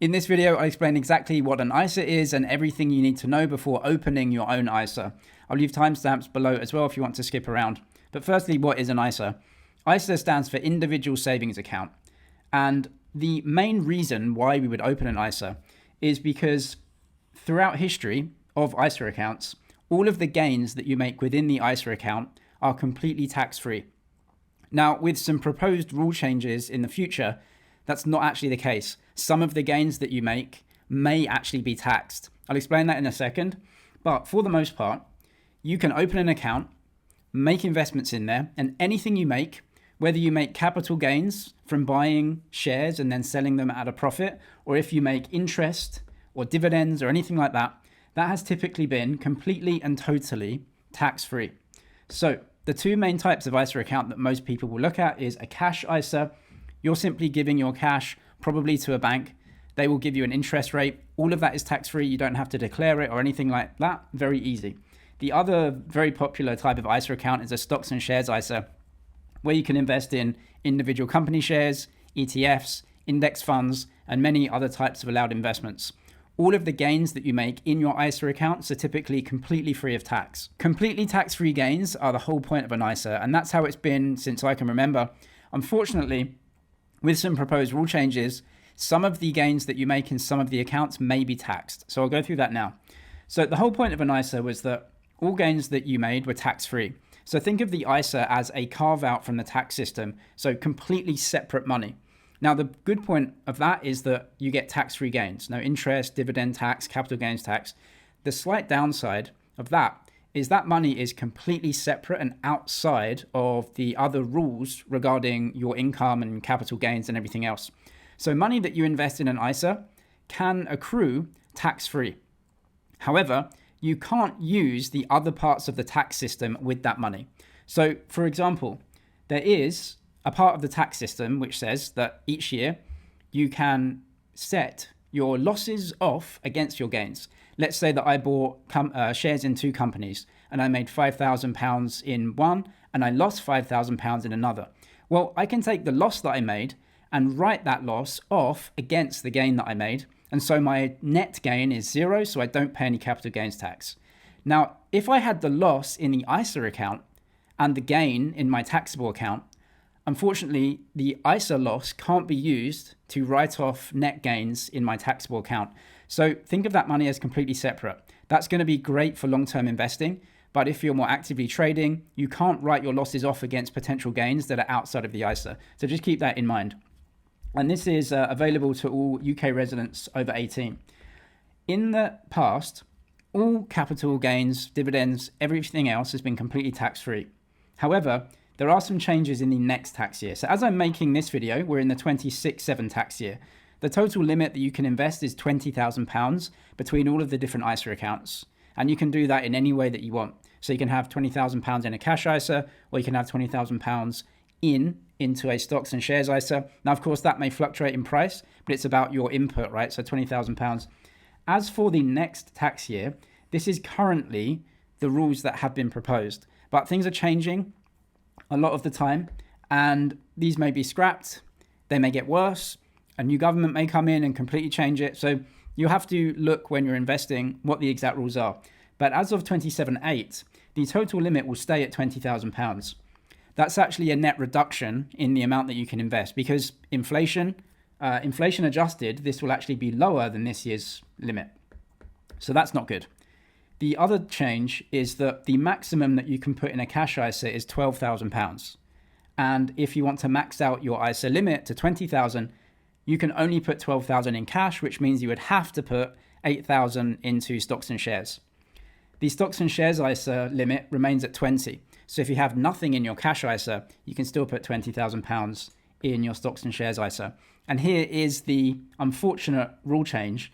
In this video, I'll explain exactly what an ISA is and everything you need to know before opening your own ISA. I'll leave timestamps below as well if you want to skip around. But firstly, what is an ISA? ISA stands for Individual Savings Account. And the main reason why we would open an ISA is because throughout history of ISA accounts, all of the gains that you make within the ISA account are completely tax-free. Now, with some proposed rule changes in the future, that's not actually the case. Some of the gains that you make may actually be taxed. I'll explain that in a second. But for the most part, you can open an account, make investments in there, and anything you make, whether you make capital gains from buying shares and then selling them at a profit, or if you make interest or dividends or anything like that, that has typically been completely and totally tax-free. So the two main types of ISA account that most people will look at is a cash ISA. You're simply giving your cash probably to a bank. They will give you an interest rate. All of that is tax-free. You don't have to declare it or anything like that. Very easy. The other very popular type of ISA account is a stocks and shares ISA, where you can invest in individual company shares, ETFs, index funds, and many other types of allowed investments. All of the gains that you make in your ISA accounts are typically completely free of tax. Completely tax-free gains are the whole point of an ISA, and that's how it's been since I can remember. Unfortunately, with some proposed rule changes, some of the gains that you make in some of the accounts may be taxed. So I'll go through that now. So the whole point of an ISA was that all gains that you made were tax-free. So think of the ISA as a carve-out from the tax system, so completely separate money. Now, the good point of that is that you get tax-free gains, no interest, dividend tax, capital gains tax. The slight downside of that is that money is completely separate and outside of the other rules regarding your income and capital gains and everything else. So money that you invest in an ISA can accrue tax-free. However, you can't use the other parts of the tax system with that money. So, for example, there is a part of the tax system which says that each year you can set your losses off against your gains. Let's say that I bought shares in two companies and I made £5,000 in one and I lost £5,000 in another. Well, I can take the loss that I made and write that loss off against the gain that I made. And so my net gain is zero, so I don't pay any capital gains tax. Now, if I had the loss in the ISA account and the gain in my taxable account, unfortunately, the ISA loss can't be used to write off net gains in my taxable account. So think of that money as completely separate. That's going to be great for long-term investing, but if you're more actively trading, you can't write your losses off against potential gains that are outside of the ISA. So just keep that in mind. And this is available to all UK residents over 18. In the past, all capital gains, dividends, everything else has been completely tax-free. However, there are some changes in the next tax year. So as I'm making this video, we're in the 26-7 tax year. The total limit that you can invest is £20,000 between all of the different ISA accounts. And you can do that in any way that you want. So you can have £20,000 in a cash ISA, or you can have £20,000 into a stocks and shares ISA. Now, of course, that may fluctuate in price, but it's about your input, right? So £20,000. As for the next tax year, this is currently the rules that have been proposed. But things are changing a lot of the time, and these may be scrapped, they may get worse, a new government may come in and completely change it. So you have to look when you're investing what the exact rules are. But as of 27.8, the total limit will stay at £20,000. That's actually a net reduction in the amount that you can invest because inflation adjusted, this will actually be lower than this year's limit. So that's not good. The other change is that the maximum that you can put in a cash ISA is £12,000. And if you want to max out your ISA limit to £20,000, you can only put £12,000 in cash, which means you would have to put £8,000 into stocks and shares. The stocks and shares ISA limit remains at 20. So if you have nothing in your cash ISA, you can still put £20,000 in your stocks and shares ISA. And here is the unfortunate rule change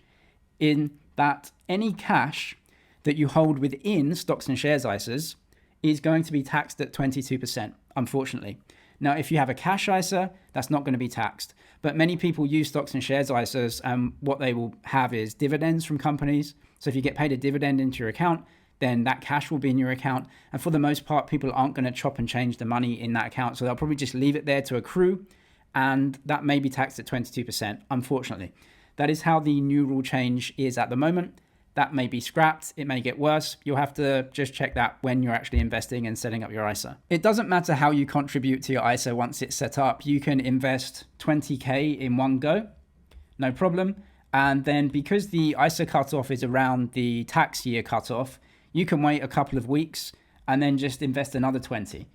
in that any cash that you hold within stocks and shares ISAs is going to be taxed at 22%, unfortunately. Now, if you have a cash ISA, that's not going to be taxed. But many people use stocks and shares ISAs, and what they will have is dividends from companies. So if you get paid a dividend into your account, then that cash will be in your account. And for the most part, people aren't going to chop and change the money in that account. So they'll probably just leave it there to accrue, and that may be taxed at 22%, unfortunately. That is how the new rule change is at the moment. That may be scrapped. It may get worse. You'll have to just check that when you're actually investing and setting up your ISA. It doesn't matter how you contribute to your ISA once it's set up. You can invest 20K in one go, no problem. And then because the ISA cutoff is around the tax year cutoff, you can wait a couple of weeks and then just invest another 20.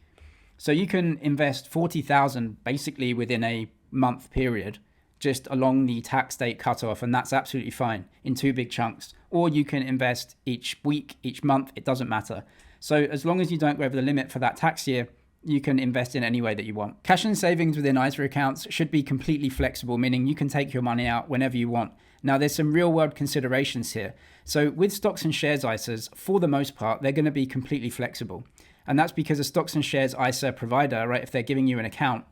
So you can invest 40,000 basically within a month period, just along the tax date cutoff, and that's absolutely fine in 2 big chunks. Or you can invest each week, each month, it doesn't matter. So as long as you don't go over the limit for that tax year, you can invest in any way that you want. Cash and savings within ISA accounts should be completely flexible, meaning you can take your money out whenever you want. Now, there's some real world considerations here. So with stocks and shares ISAs, for the most part, they're going to be completely flexible. And that's because a stocks and shares ISA provider, right, if they're giving you an account,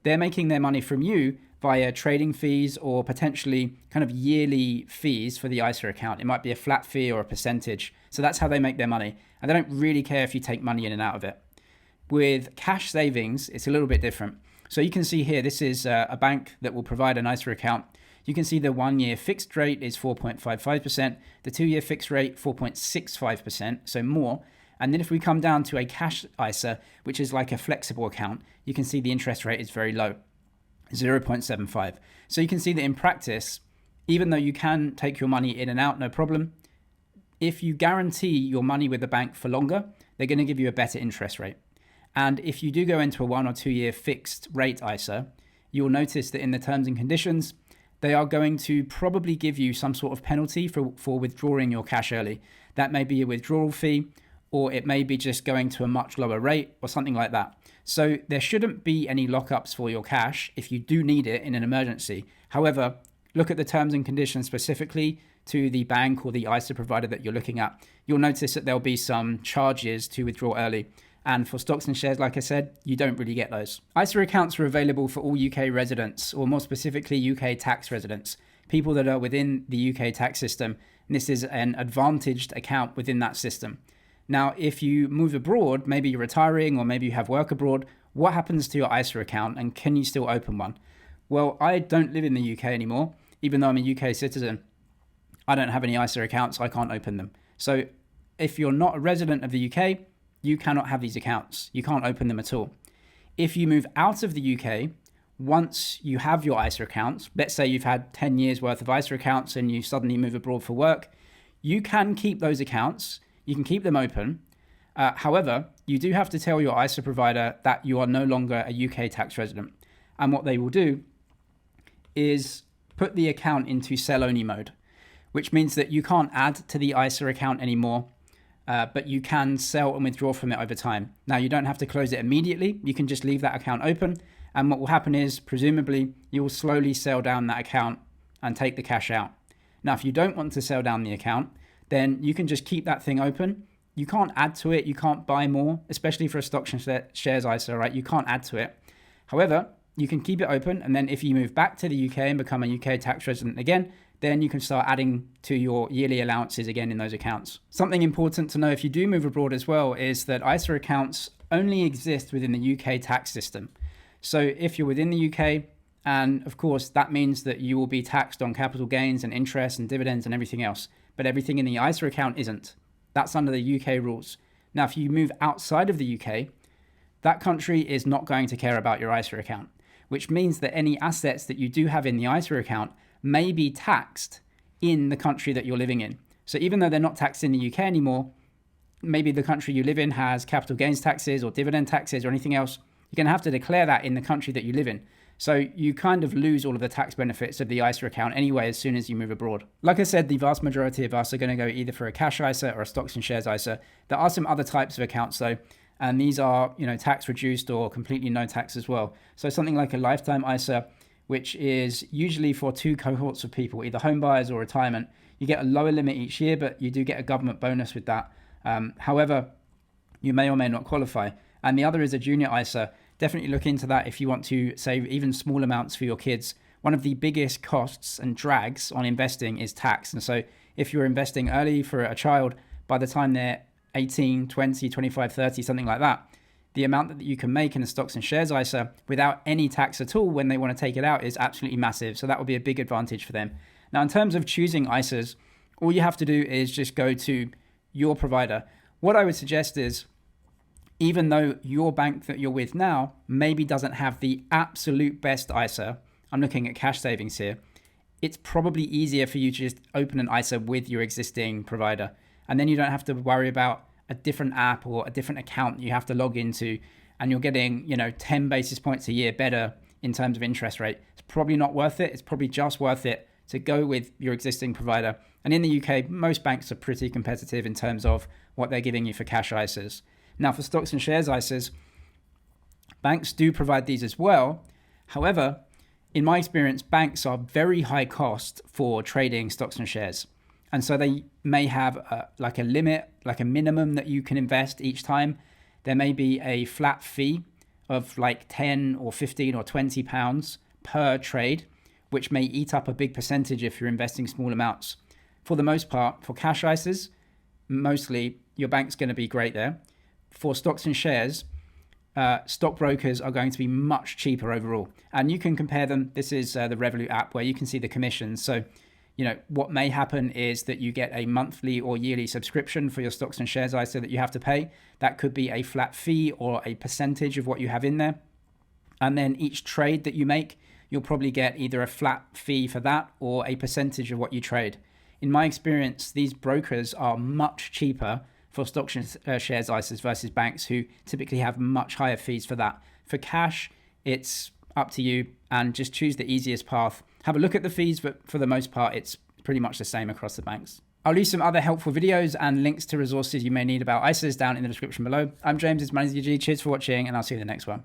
they're making their money from you via trading fees or potentially kind of yearly fees for the ISA account. It might be a flat fee or a percentage. So that's how they make their money. And they don't really care if you take money in and out of it. With cash savings, it's a little bit different. So you can see here, this is a bank that will provide an ISA account. You can see the 1 year fixed rate is 4.55%, the 2 year fixed rate 4.65%, so more. And then if we come down to a cash ISA, which is like a flexible account, you can see the interest rate is very low, 0.75. So you can see that in practice, even though you can take your money in and out, no problem, if you guarantee your money with the bank for longer, they're going to give you a better interest rate. And if you do go into a 1 or 2 year fixed rate ISA, you'll notice that in the terms and conditions, they are going to probably give you some sort of penalty for withdrawing your cash early. That may be a withdrawal fee, or it may be just going to a much lower rate or something like that. So there shouldn't be any lockups for your cash if you do need it in an emergency. However, look at the terms and conditions specifically to the bank or the ISA provider that you're looking at. You'll notice that there'll be some charges to withdraw early. And for stocks and shares, like I said, you don't really get those. ISA accounts are available for all UK residents, or more specifically UK tax residents, people that are within the UK tax system. And this is an advantaged account within that system. Now, if you move abroad, maybe you're retiring or maybe you have work abroad, what happens to your ISA account and can you still open one? Well, I don't live in the UK anymore, even though I'm a UK citizen. I don't have any ISA accounts, I can't open them. So if you're not a resident of the UK, you cannot have these accounts. You can't open them at all. If you move out of the UK, once you have your ISA accounts, let's say you've had 10 years worth of ISA accounts and you suddenly move abroad for work, you can keep those accounts. You can keep them open. However, you do have to tell your ISA provider that you are no longer a UK tax resident. And what they will do is put the account into sell-only mode, which means that you can't add to the ISA account anymore, but you can sell and withdraw from it over time. Now, you don't have to close it immediately. You can just leave that account open. And what will happen is, presumably, you will slowly sell down that account and take the cash out. Now, if you don't want to sell down the account, then you can just keep that thing open. You can't add to it. You can't buy more, especially for a stocks and shares ISA, right? You can't add to it. However, you can keep it open. And then if you move back to the UK and become a UK tax resident again, then you can start adding to your yearly allowances again in those accounts. Something important to know if you do move abroad as well is that ISA accounts only exist within the UK tax system. So if you're within the UK, and of course, that means that you will be taxed on capital gains and interest and dividends and everything else. But everything in the ISA account isn't. That's under the UK rules. Now, if you move outside of the UK, that country is not going to care about your ISA account, which means that any assets that you do have in the ISA account may be taxed in the country that you're living in. So even though they're not taxed in the UK anymore, maybe the country you live in has capital gains taxes or dividend taxes or anything else, you're going to have to declare that in the country that you live in. So you kind of lose all of the tax benefits of the ISA account anyway as soon as you move abroad. Like I said, the vast majority of us are going to go either for a cash ISA or a stocks and shares ISA. There are some other types of accounts though, and these are, tax reduced or completely no tax as well. So something like a lifetime ISA, which is usually for 2 cohorts of people, either home buyers or retirement. You get a lower limit each year, but you do get a government bonus with that. However, you may or may not qualify. And the other is a junior ISA. Definitely look into that if you want to save even small amounts for your kids. One of the biggest costs and drags on investing is tax. And so if you're investing early for a child, by the time they're 18, 20, 25, 30, something like that, the amount that you can make in a stocks and shares ISA without any tax at all when they want to take it out is absolutely massive. So that will be a big advantage for them. Now, in terms of choosing ISAs, all you have to do is just go to your provider. What I would suggest is, even though your bank that you're with now maybe doesn't have the absolute best ISA, I'm looking at cash savings here, it's probably easier for you to just open an ISA with your existing provider. And then you don't have to worry about a different app or a different account you have to log into, and you're getting, 10 basis points a year better in terms of interest rate. It's probably not worth it. It's probably just worth it to go with your existing provider. And in the UK, most banks are pretty competitive in terms of what they're giving you for cash ISAs. Now, for stocks and shares ISAs, banks do provide these as well. However, in my experience, banks are very high cost for trading stocks and shares. And so they may have a limit, like a minimum that you can invest each time. There may be a flat fee of like 10 or 15 or 20 pounds per trade, which may eat up a big percentage if you're investing small amounts. For the most part, for cash ISAs, mostly your bank's going to be great there. For stocks and shares, stockbrokers are going to be much cheaper overall. And you can compare them. This is the Revolut app where you can see the commissions. So, what may happen is that you get a monthly or yearly subscription for your stocks and shares ISA that you have to pay. That could be a flat fee or a percentage of what you have in there. And then each trade that you make, you'll probably get either a flat fee for that or a percentage of what you trade. In my experience, these brokers are much cheaper for stocks and shares ISAs versus banks, who typically have much higher fees for that. For cash, it's up to you, and just choose the easiest path. Have a look at the fees, but for the most part, it's pretty much the same across the banks. I'll leave some other helpful videos and links to resources you may need about ISAs down in the description below. I'm James, it's MoneySDG. Cheers for watching, and I'll see you in the next one.